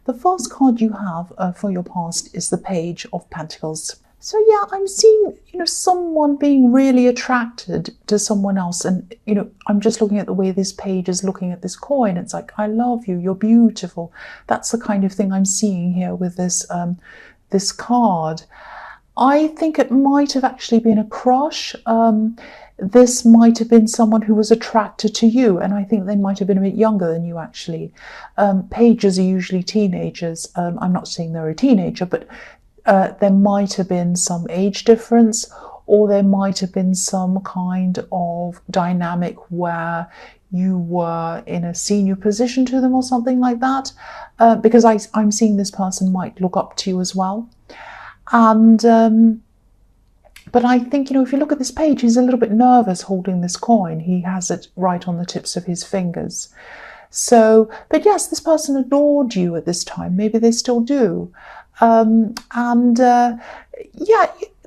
The first card you have for your past is the Page of Pentacles. So yeah, I'm seeing, someone being really attracted to someone else. And, I'm just looking at the way this page is looking at this coin. It's like, I love you, you're beautiful. That's the kind of thing I'm seeing here with this, this card. I think it might have actually been a crush. This might have been someone who was attracted to you, and I think they might have been a bit younger than you, actually. Pages are usually teenagers. I'm not saying they're a teenager, but there might have been some age difference, or there might have been some kind of dynamic where you were in a senior position to them or something like that, because I'm seeing this person might look up to you as well. And but I think, if you look at this page, he's a little bit nervous holding this coin. He has it right on the tips of his fingers. So, but yes, this person adored you at this time. Maybe they still do. Yeah,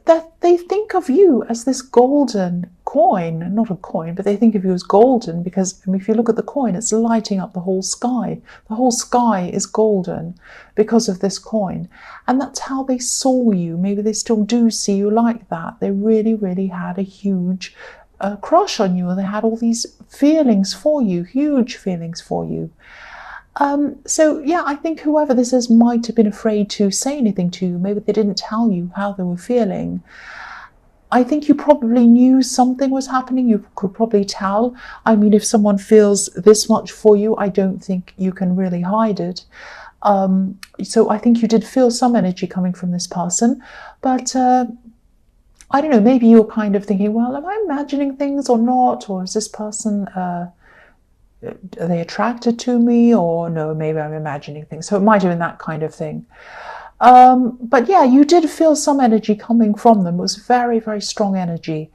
that they think of you as this golden coin, not a coin, but they think of you as golden because, if you look at the coin, it's lighting up the whole sky. The whole sky is golden because of this coin. And that's how they saw you. Maybe they still do see you like that. They really, really had a huge crush on you, and they had all these feelings for you, huge feelings for you. So yeah, I think whoever this is might have been afraid to say anything to you. Maybe they didn't tell you how they were feeling. I think you probably knew something was happening. You could probably tell. I mean, if someone feels this much for you, I don't think you can really hide it. So I think you did feel some energy coming from this person, but I don't know, maybe you were kind of thinking, well, am I imagining things or not? Or is this person, are they attracted to me? Or no, maybe I'm imagining things. So it might have been that kind of thing. But yeah, you did feel some energy coming from them. It was very, very strong energy.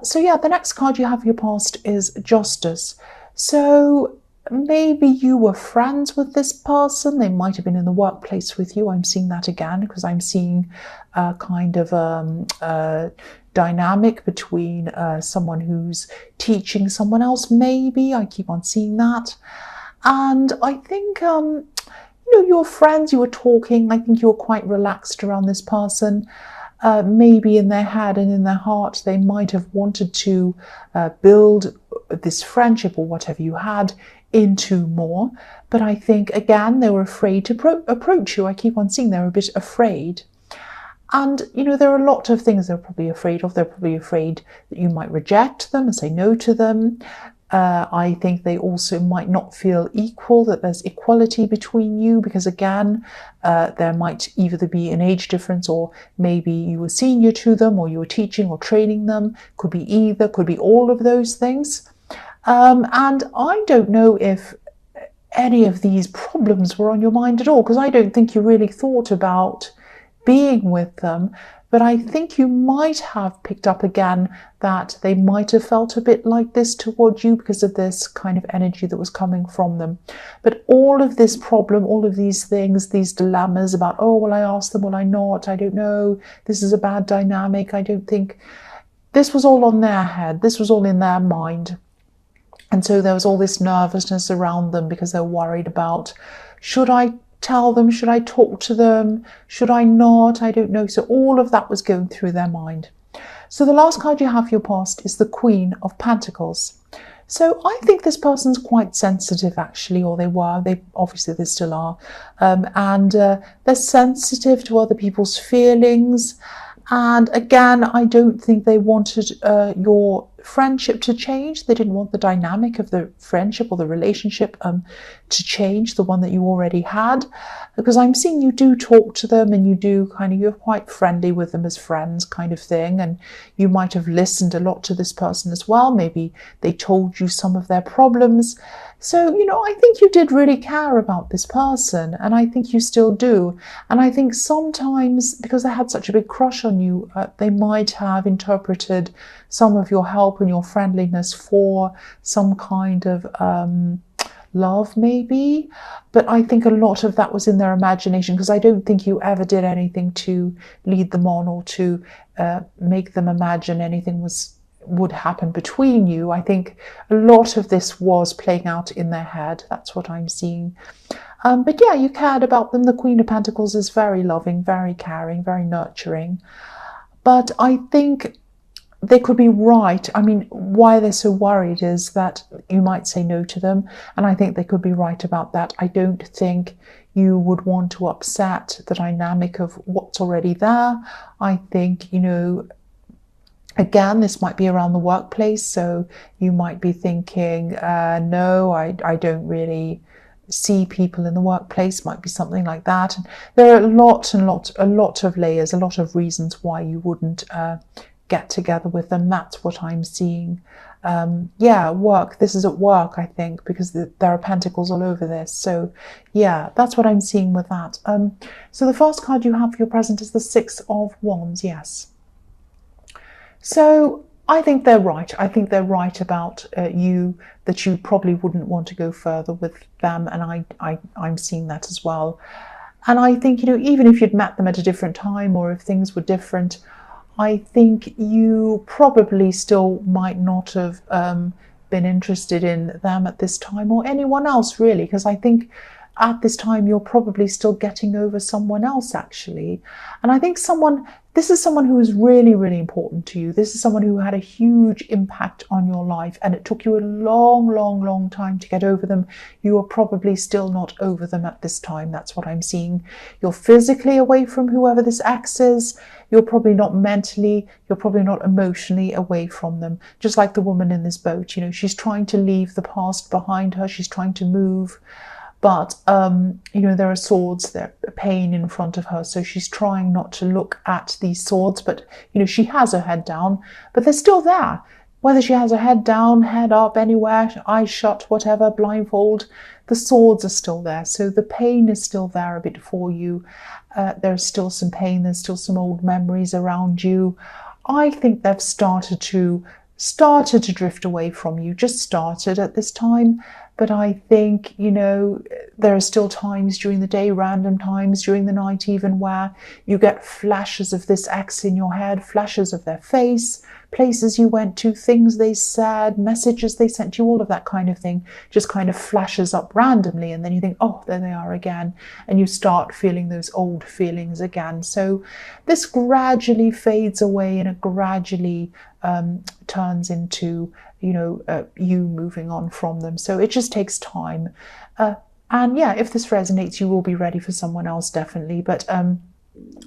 So yeah, the next card you have for your past is Justice. So maybe you were friends with this person. They might have been in the workplace with you. I'm seeing that again because I'm seeing a kind of dynamic between someone who's teaching someone else, maybe. I keep on seeing that. And I think, you were friends, you were talking. I think you were quite relaxed around this person. Maybe in their head and in their heart, they might have wanted to build this friendship or whatever you had into more. But I think, again, they were afraid to approach you. I keep on seeing they're a bit afraid. And, there are a lot of things they're probably afraid of. They're probably afraid that you might reject them and say no to them. I think they also might not feel equal, that there's equality between you, because again, there might either be an age difference, or maybe you were senior to them, or you were teaching or training them. Could be either, could be all of those things. And I don't know if any of these problems were on your mind at all, because I don't think you really thought about being with them. But I think you might have picked up again that they might have felt a bit like this towards you because of this kind of energy that was coming from them. But all of this problem, all of these things, these dilemmas about, oh, will I ask them, will I not? I don't know. This is a bad dynamic. I don't think. This was all on their head. This was all in their mind. And so there was all this nervousness around them because they're worried about, should I tell them? Should I talk to them? Should I not? I don't know. So all of that was going through their mind. So the last card you have for your past is the Queen of Pentacles. So I think this person's quite sensitive, actually, or they were. They still are. And they're sensitive to other people's feelings. And again, I don't think they wanted your friendship to change. They didn't want the dynamic of the friendship or the relationship to change, the one that you already had, because I'm seeing you do talk to them and you're quite friendly with them as friends kind of thing, and you might have listened a lot to this person as well. Maybe they told you some of their problems. So, I think you did really care about this person, and I think you still do. And I think sometimes, because they had such a big crush on you, they might have interpreted some of your help and your friendliness for some kind of love, maybe. But I think a lot of that was in their imagination, because I don't think you ever did anything to lead them on or to make them imagine anything was would happen between you. I think a lot of this was playing out in their head. That's what I'm seeing. But yeah, you cared about them. The Queen of Pentacles is very loving, very caring, very nurturing. But I think they could be right. I mean, why they're so worried is that you might say no to them. And I think they could be right about that. I don't think you would want to upset the dynamic of what's already there. I think, you know, again, this might be around the workplace. So you might be thinking, no, I don't really see people in the workplace, might be something like that. And there are a lot of layers, a lot of reasons why you wouldn't get together with them. That's what I'm seeing. Yeah, work. This is at work, I think, because there are pentacles all over this. So yeah, that's what I'm seeing with that. So the first card you have for your present is the Six of Wands. Yes. So I think they're right. I think they're right about you, that you probably wouldn't want to go further with them. And I'm seeing that as well. And I think, you know, even if you'd met them at a different time or if things were different, I think you probably still might not have been interested in them at this time, or anyone else really, because I think at this time you're probably still getting over someone else actually. And I think this is someone who is really, really important to you. This is someone who had a huge impact on your life, and it took you a long, long, long time to get over them. You are probably still not over them at this time. That's what I'm seeing. You're physically away from whoever this ex is. You're probably not mentally, you're probably not emotionally away from them. Just like the woman in this boat, you know, she's trying to leave the past behind her. She's trying to move. But, you know, there are swords, there are pain in front of her. So she's trying not to look at these swords. But, you know, she has her head down, but they're still there. Whether she has her head down, head up, anywhere, eyes shut, whatever, blindfold, the swords are still there. So the pain is still there a bit for you. There's still some pain. There's still some old memories around you. I think they've started to drift away from you, just started at this time. But I think, you know, there are still times during the day, random times during the night even, where you get flashes of this ex in your head, flashes of their face, places you went to, things they said, messages they sent you, all of that kind of thing just kind of flashes up randomly. And then you think, oh, there they are again. And you start feeling those old feelings again. So this gradually fades away, and it gradually turns into, you know, you moving on from them. So it just takes time. And yeah, if this resonates, you will be ready for someone else, definitely. But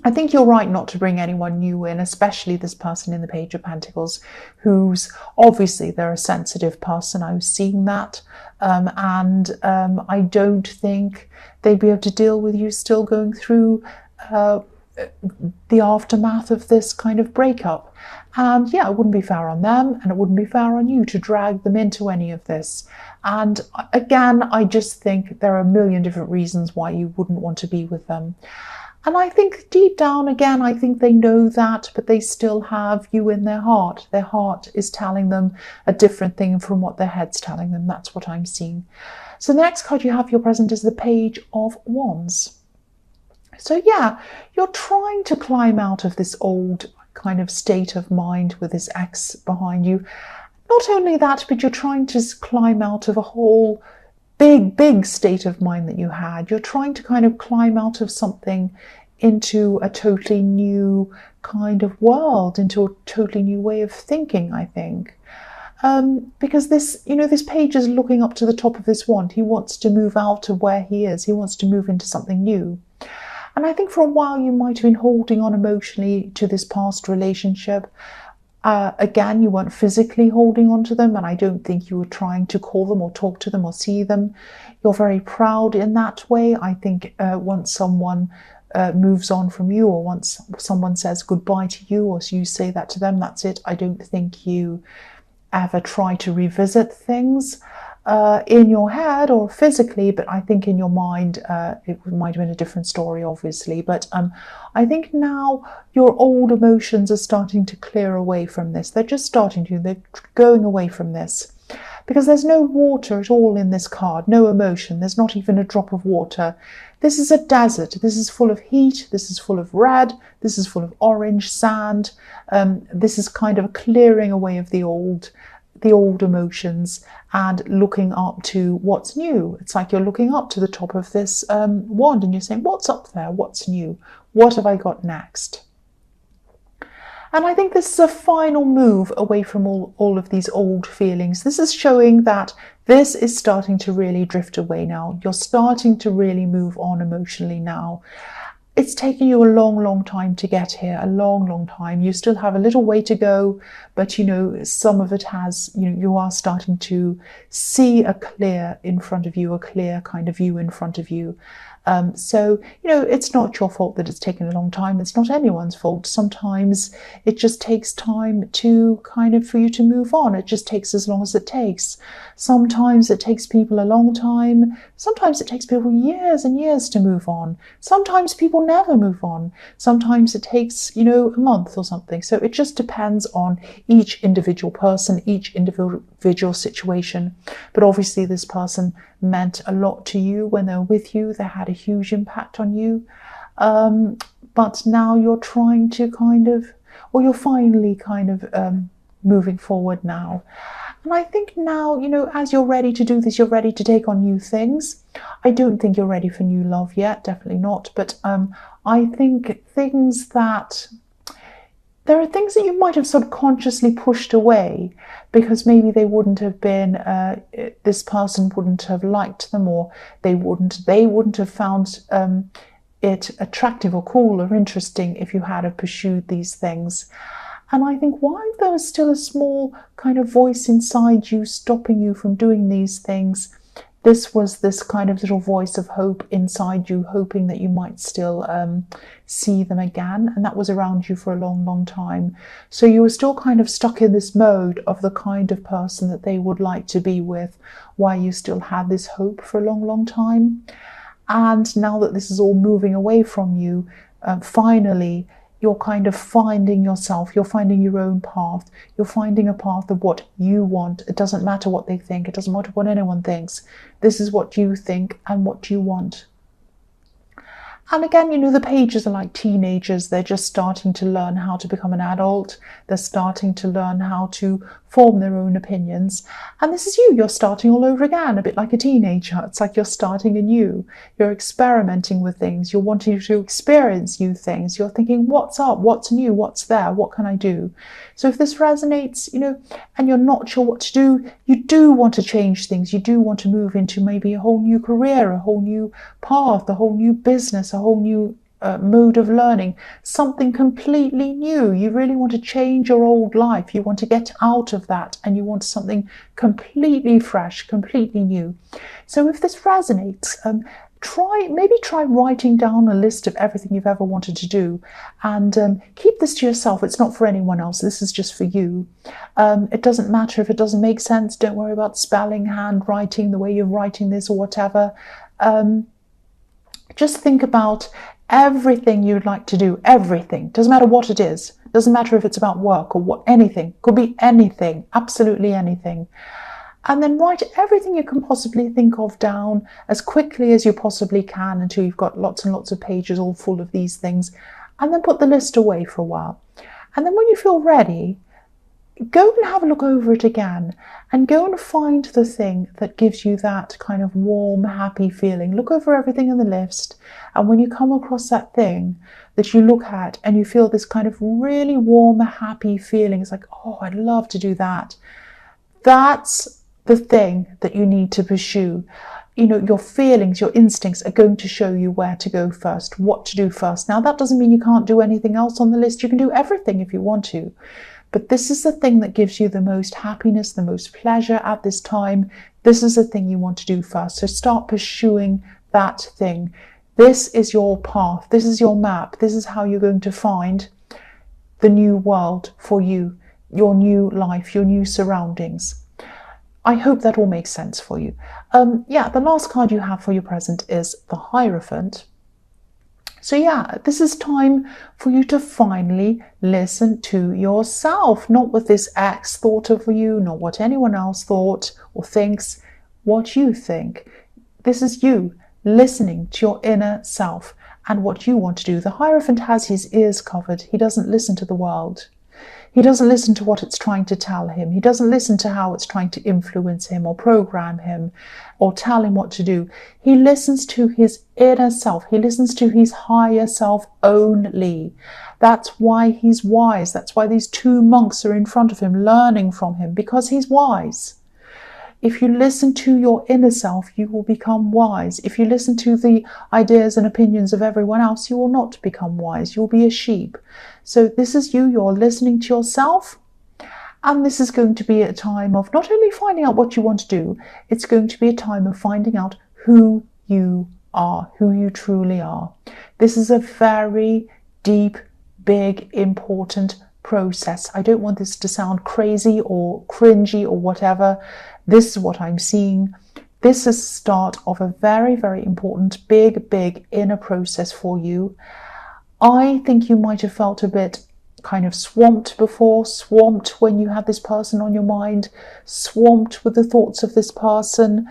I think you're right not to bring anyone new in, especially this person in the Page of Pentacles, who's obviously, they're a sensitive person. I was seeing that. I don't think they'd be able to deal with you still going through the aftermath of this kind of breakup. And yeah, it wouldn't be fair on them, and it wouldn't be fair on you to drag them into any of this. And again, I just think there are a million different reasons why you wouldn't want to be with them. And I think deep down, again, I think they know that, but they still have you in their heart. Their heart is telling them a different thing from what their head's telling them. That's what I'm seeing. So the next card you have for your present is the Page of Wands. So yeah, you're trying to climb out of this old kind of state of mind with this ex behind you. Not only that, but you're trying to climb out of a whole big state of mind that you had. You're trying to kind of climb out of something into a totally new kind of world, into a totally new way of thinking, I think. Because this, you know, this page is looking up to the top of this wand. He wants to move out of where he is. He wants to move into something new. And I think for a while you might have been holding on emotionally to this past relationship. Again, you weren't physically holding on to them, and I don't think you were trying to call them or talk to them or see them. You're very proud in that way. I think once someone moves on from you, or once someone says goodbye to you, or you say that to them, that's it. I don't think you ever try to revisit things in your head or physically, but I think in your mind it might have been a different story, obviously. But I think now your old emotions are starting to clear away from this. They're just starting to, they're going away from this. Because there's no water at all in this card, no emotion. There's not even a drop of water. This is a desert. This is full of heat. This is full of red. This is full of orange sand. This is kind of a clearing away of the old emotions and looking up to what's new. It's like you're looking up to the top of this wand and you're saying, what's up there? What's new? What have I got next? And I think this is a final move away from all of these old feelings. This is showing that this is starting to really drift away now. You're starting to really move on emotionally now. It's taken you a long, long time to get here, a long, long time. You still have a little way to go, but you know, some of it has, you know, you are starting to see a clear in front of you, a clear kind of view in front of you. So, you know, it's not your fault that it's taken a long time. It's not anyone's fault. Sometimes it just takes time to kind of for you to move on. It just takes as long as it takes. Sometimes it takes people a long time. Sometimes it takes people years and years to move on. Sometimes people never move on. Sometimes it takes, you know, a month or something. So it just depends on each individual person, each individual situation. But obviously this person meant a lot to you when they were with you. They had a huge impact on you. But now you're trying to kind of, or you're finally kind of moving forward now. And I think now, you know, as you're ready to do this, you're ready to take on new things. I don't think you're ready for new love yet, definitely not. But I think there are things that you might have subconsciously pushed away because maybe they wouldn't have been, this person wouldn't have liked them, or they wouldn't have found it attractive or cool or interesting if you had have pursued these things. And I think while there was still a small kind of voice inside you stopping you from doing these things, this was this kind of little voice of hope inside you, hoping that you might still see them again. And that was around you for a long, long time. So you were still kind of stuck in this mode of the kind of person that they would like to be with, while you still had this hope for a long, long time. And now that this is all moving away from you, finally, you're kind of finding yourself, you're finding your own path, you're finding a path of what you want. It doesn't matter what they think, it doesn't matter what anyone thinks. This is what you think and what you want. And again, you know, the pages are like teenagers. They're just starting to learn how to become an adult. They're starting to learn how to form their own opinions. And this is you. You're starting all over again, a bit like a teenager. It's like you're starting anew. You're experimenting with things. You're wanting to experience new things. You're thinking, what's up? What's new? What's there? What can I do? So if this resonates, you know, and you're not sure what to do, you do want to change things. You do want to move into maybe a whole new career, a whole new path, a whole new business, a whole new mode of learning, something completely new. You really want to change your old life. You want to get out of that and you want something completely fresh, completely new. So if this resonates, try writing down a list of everything you've ever wanted to do, and keep this to yourself. It's not for anyone else. This is just for you. It doesn't matter if it doesn't make sense. Don't worry about spelling, handwriting, the way you're writing this or whatever. Just think about everything you'd like to do. Everything. Doesn't matter what it is. Doesn't matter if it's about work or what. Anything. Could be anything. Absolutely anything. And then write everything you can possibly think of down as quickly as you possibly can until you've got lots and lots of pages all full of these things. And then put the list away for a while. And then when you feel ready, go and have a look over it again and go and find the thing that gives you that kind of warm, happy feeling. Look over everything in the list. And when you come across that thing that you look at and you feel this kind of really warm, happy feeling, it's like, oh, I'd love to do that. That's the thing that you need to pursue. You know, your feelings, your instincts are going to show you where to go first, what to do first. Now, that doesn't mean you can't do anything else on the list. You can do everything if you want to. But this is the thing that gives you the most happiness, the most pleasure at this time. This is the thing you want to do first. So start pursuing that thing. This is your path. This is your map. This is how you're going to find the new world for you, your new life, your new surroundings. I hope that all makes sense for you. The last card you have for your present is the Hierophant. So yeah, this is time for you to finally listen to yourself, not what this ex thought of you, not what anyone else thought or thinks, what you think. This is you. listening to your inner self and what you want to do. The Hierophant has his ears covered. He doesn't listen to the world. He doesn't listen to what it's trying to tell him. He doesn't listen to how it's trying to influence him or program him or tell him what to do. He listens to his inner self. He listens to his higher self only. That's why he's wise. That's why these two monks are in front of him, learning from him, because he's wise. If you listen to your inner self, you will become wise. If you listen to the ideas and opinions of everyone else, you will not become wise. You'll be a sheep. So this is you. You're listening to yourself. And this is going to be a time of not only finding out what you want to do, it's going to be a time of finding out who you are, who you truly are. This is a very deep, big, important process. I don't want this to sound crazy or cringy or whatever. This is what I'm seeing. This is the start of a very, very important, big inner process for you. I think you might have felt a bit kind of swamped before, swamped when you had this person on your mind, swamped with the thoughts of this person.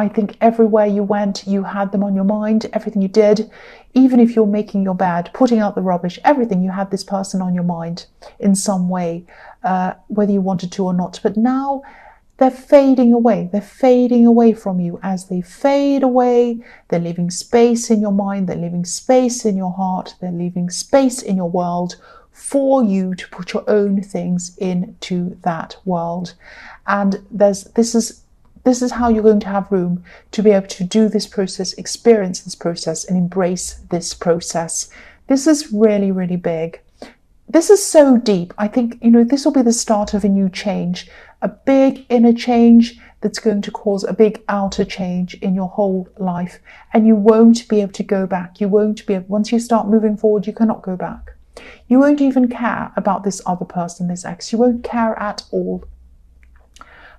I think everywhere you went, you had them on your mind, everything you did, even if you're making your bed, putting out the rubbish, everything, you had this person on your mind in some way, whether you wanted to or not. But now they're fading away. They're fading away from you. As they fade away, they're leaving space in your mind. They're leaving space in your heart. They're leaving space in your world for you to put your own things into that world. And this is how you're going to have room to be able to do this process, experience this process, and embrace this process. This is really, really big. This is so deep. I think, this will be the start of a new change, a big inner change that's going to cause a big outer change in your whole life. And you won't be able to go back. You won't be able, once you start moving forward, you cannot go back. You won't even care about this other person, this ex. You won't care at all.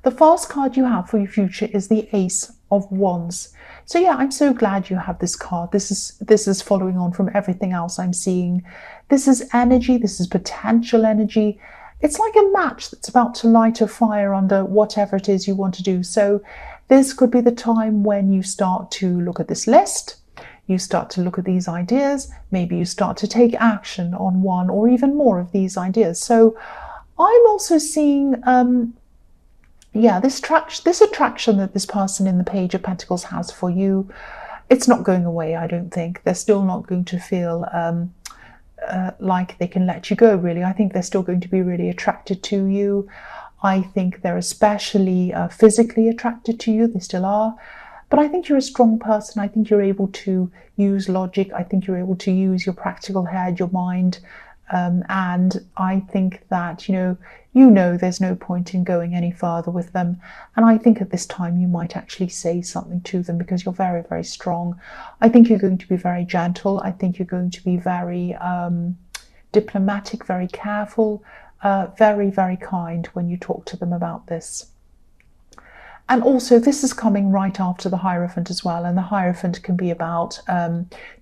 The first card you have for your future is the Ace of Wands. So yeah, I'm so glad you have this card. This is following on from everything else I'm seeing. This is energy. This is potential energy. It's like a match that's about to light a fire under whatever it is you want to do. So this could be the time when you start to look at this list. You start to look at these ideas. Maybe you start to take action on one or even more of these ideas. So I'm also seeing this attraction that this person in the Page of Pentacles has for you, it's not going away, I don't think. They're still not going to feel like they can let you go, really. I think they're still going to be really attracted to you. I think they're especially physically attracted to you. They still are. But I think you're a strong person. I think you're able to use logic. I think you're able to use your practical head, your mind. And I think that, there's no point in going any further with them. And I think at this time you might actually say something to them because you're very, very strong. I think you're going to be very gentle. I think you're going to be very diplomatic, very careful, very, very kind when you talk to them about this. And also this is coming right after the Hierophant as well. And the Hierophant can be about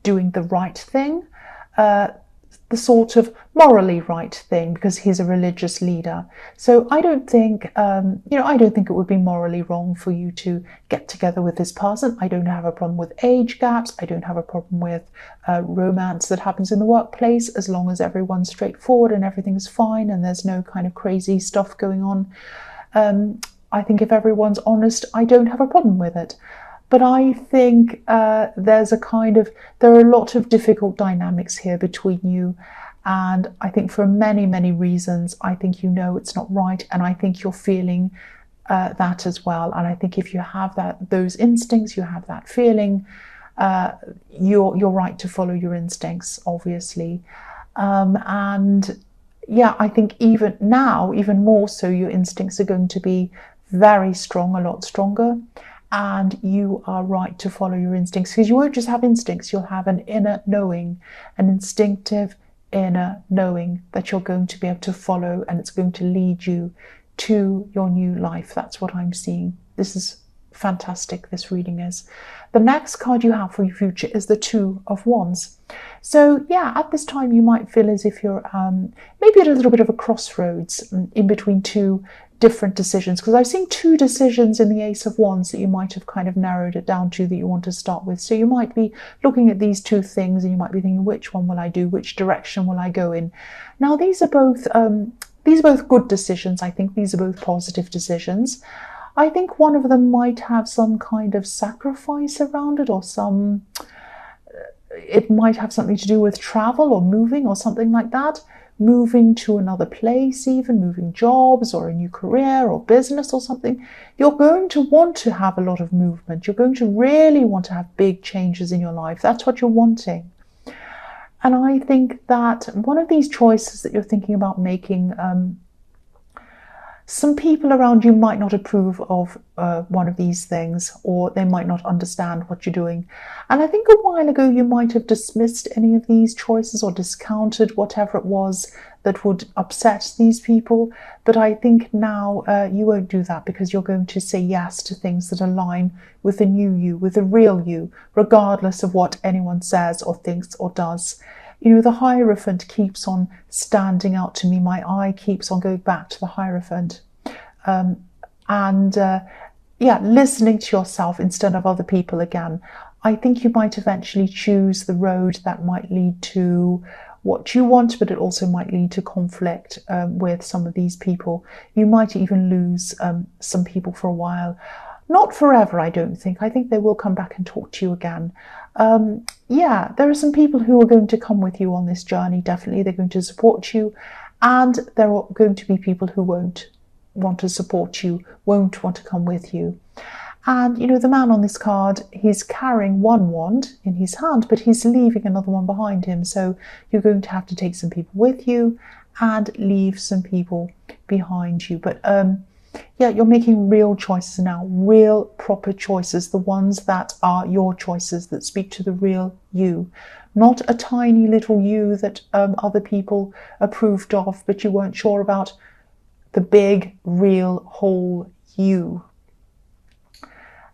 doing the right thing, the sort of morally right thing, because he's a religious leader. So I don't think, I don't think it would be morally wrong for you to get together with this person. I don't have a problem with age gaps. I don't have a problem with romance that happens in the workplace, as long as everyone's straightforward and everything's fine and there's no kind of crazy stuff going on. I think if everyone's honest, I don't have a problem with it. But I think there are a lot of difficult dynamics here between you. And I think for many, many reasons, I think it's not right. And I think you're feeling that as well. And I think if you have those instincts, you have that feeling, you're right to follow your instincts, obviously. And yeah, I think even now, even more so, your instincts are going to be very strong, a lot stronger. And you are right to follow your instincts, because you won't just have instincts, you'll have an inner knowing, an instinctive inner knowing that you're going to be able to follow, and it's going to lead you to your new life. That's what I'm seeing. This is fantastic, this reading is. The next card you have for your future is the Two of Wands. So yeah, at this time you might feel as if you're maybe at a little bit of a crossroads in between two different decisions, because I've seen 2 decisions in the Ace of Wands that you might have kind of narrowed it down to that you want to start with. So you might be looking at these 2 things and you might be thinking, which one will I do? Which direction will I go in? Now, these are both good decisions. I think these are both positive decisions. I think one of them might have some kind of sacrifice around it, or it might have something to do with travel or moving or something like that. Moving to another place, even moving jobs or a new career or business or something. You're going to want to have a lot of movement. You're going to really want to have big changes in your life. That's what you're wanting. And I think that one of these choices that you're thinking about making, some people around you might not approve of one of these things, or they might not understand what you're doing. And I think a while ago you might have dismissed any of these choices or discounted whatever it was that would upset these people. But I think now you won't do that, because you're going to say yes to things that align with the new you, with the real you, regardless of what anyone says or thinks or does. You know, the Hierophant keeps on standing out to me. My eye keeps on going back to the Hierophant. Listening to yourself instead of other people again. I think you might eventually choose the road that might lead to what you want, but it also might lead to conflict with some of these people. You might even lose some people for a while. Not forever, I don't think. I think they will come back and talk to you again. There are some people who are going to come with you on this journey, definitely. They're going to support you. And there are going to be people who won't want to support you, won't want to come with you. And, you know, the man on this card, he's carrying one wand in his hand, but he's leaving another one behind him. So you're going to have to take some people with you and leave some people behind you. But you're making real choices now, real proper choices, the ones that are your choices, that speak to the real you. Not a tiny little you that other people approved of, but you weren't sure about. The big, real, whole you.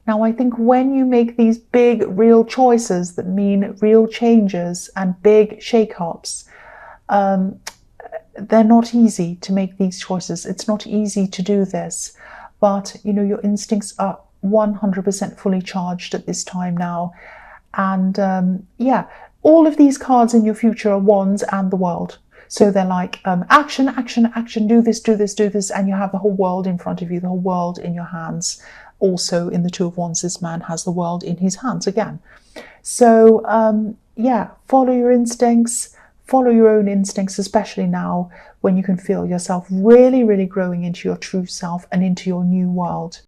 Now, I think when you make these big, real choices that mean real changes and big shake-ups, they're not easy to make these choices. It's not easy to do this, but, you know, your instincts are 100% fully charged at this time now. And all of these cards in your future are wands and the world. So they're like action, action, action, do this, do this, do this, and you have the whole world in front of you, the whole world in your hands. Also in the Two of Wands, this man has the world in his hands again. So follow your instincts, follow your own instincts, especially now when you can feel yourself really, really growing into your true self and into your new world.